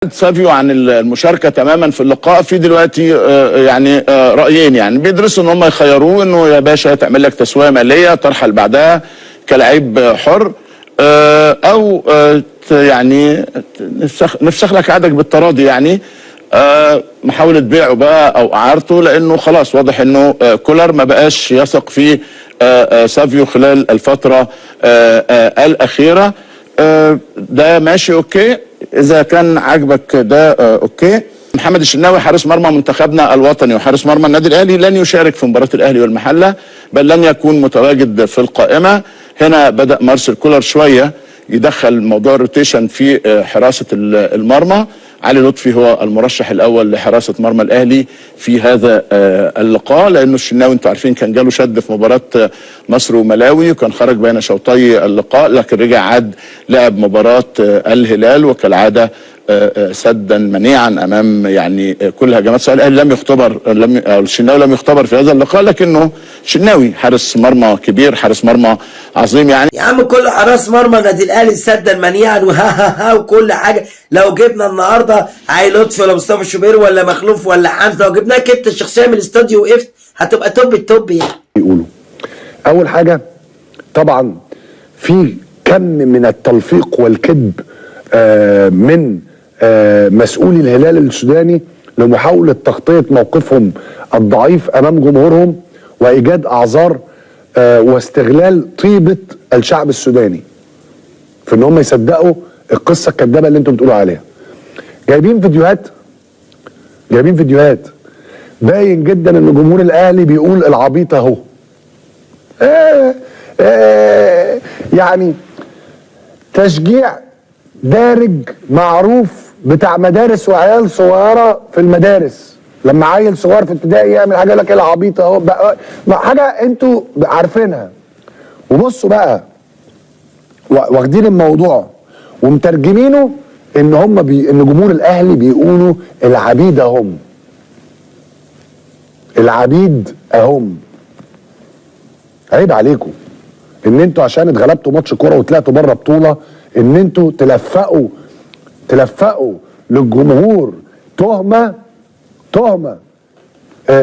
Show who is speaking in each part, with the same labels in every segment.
Speaker 1: سافيو عن المشاركه تماما في اللقاء. في دلوقتي يعني رايين، يعني بيدرسوا ان هم يخيروه انه يا باشا تعمل لك تسويه ماليه ترحل بعدها كلاعب حر، او يعني نفسخ لك عقدك بالتراضي، يعني محاوله بيعه بقى او اعارته، لانه خلاص واضح انه كولر ما بقاش يثق في سافيو خلال الفتره الاخيره. ده ماشي اوكي، اذا كان عاجبك ده اوكي. محمد الشناوي حارس مرمى منتخبنا الوطني وحارس مرمى النادي الاهلي لن يشارك في مباراه الاهلي والمحله، بل لن يكون متواجد في القائمه. هنا بدا مارسيل كولر شويه يدخل موضوع الروتيشن في حراسه المرمى. علي لطفي هو المرشح الاول لحراسه مرمى الاهلي في هذا اللقاء، لانه الشناوي انتم عارفين كان جاله شد في مباراه مصر وملاوي، وكان خرج بين شوطي اللقاء، لكن رجع عاد لعب مباراه الهلال وكالعاده سدا منيعا امام يعني كل هجمات سؤال الاهلي. لم يختبر الشناوي لم يختبر في هذا اللقاء، لكنه الشناوي حارس مرمى كبير، حارس مرمى عظيم. يعني
Speaker 2: يا عم كل حراس مرمى النادي الاهلي سدا منيعا وها وكل حاجه. لو جبنا النهارده علي لطفي ولا مصطفى شوبير ولا مخلوف ولا حمزه، لو جبناك انت الشخصيه من الاستوديو وقفت هتبقى توب التوب. يعني
Speaker 3: يقولوا اول حاجه طبعا في كم من التلفيق والكذب من مسؤولي الهلال السوداني لمحاوله تغطيه موقفهم الضعيف امام جمهورهم وايجاد اعذار واستغلال طيبه الشعب السوداني في ان هم يصدقوا القصه الكذابه اللي انتم بتقولوا عليها. جايبين فيديوهات باين جدا ان جمهور الاهلي بيقول العبيط اهو. يعني تشجيع دارج معروف بتاع مدارس وعيال صغيره في المدارس، لما عيل صغير في ابتدائي يعمل حاجه لك العبيط اهو، حاجه انتوا عارفينها. وبصوا بقى واخدين الموضوع ومترجمينه ان هم ان جمهور الاهلي بيقولوا العبيد اهم، العبيد اهم. عيب عليكم ان انتوا عشان اتغلبتوا ماتش كوره وطلعتوا بره بطوله ان انتوا تلفقوا للجمهور تهمه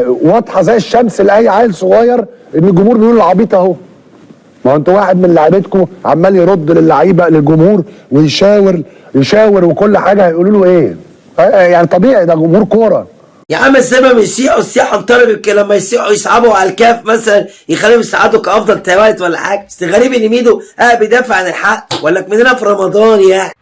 Speaker 3: واضحه زي الشمس لاي عيل صغير ان الجمهور بيقول العبيط اهو. ما هو انتوا واحد من لعيبتكم عمال يرد للعيبه للجمهور ويشاور وكل حاجه هيقولوا له ايه؟ يعني طبيعي ده جمهور كوره.
Speaker 2: يا عم السبب يسيحوا السياحه مطالب لما يسيحوا يصعبوا على الكاف مثلا يخليهم يساعدوا كافضل توالت ولا حاجه. بس غريب ان ميدو بيدافع عن الحق ولا مننا في رمضان يعني.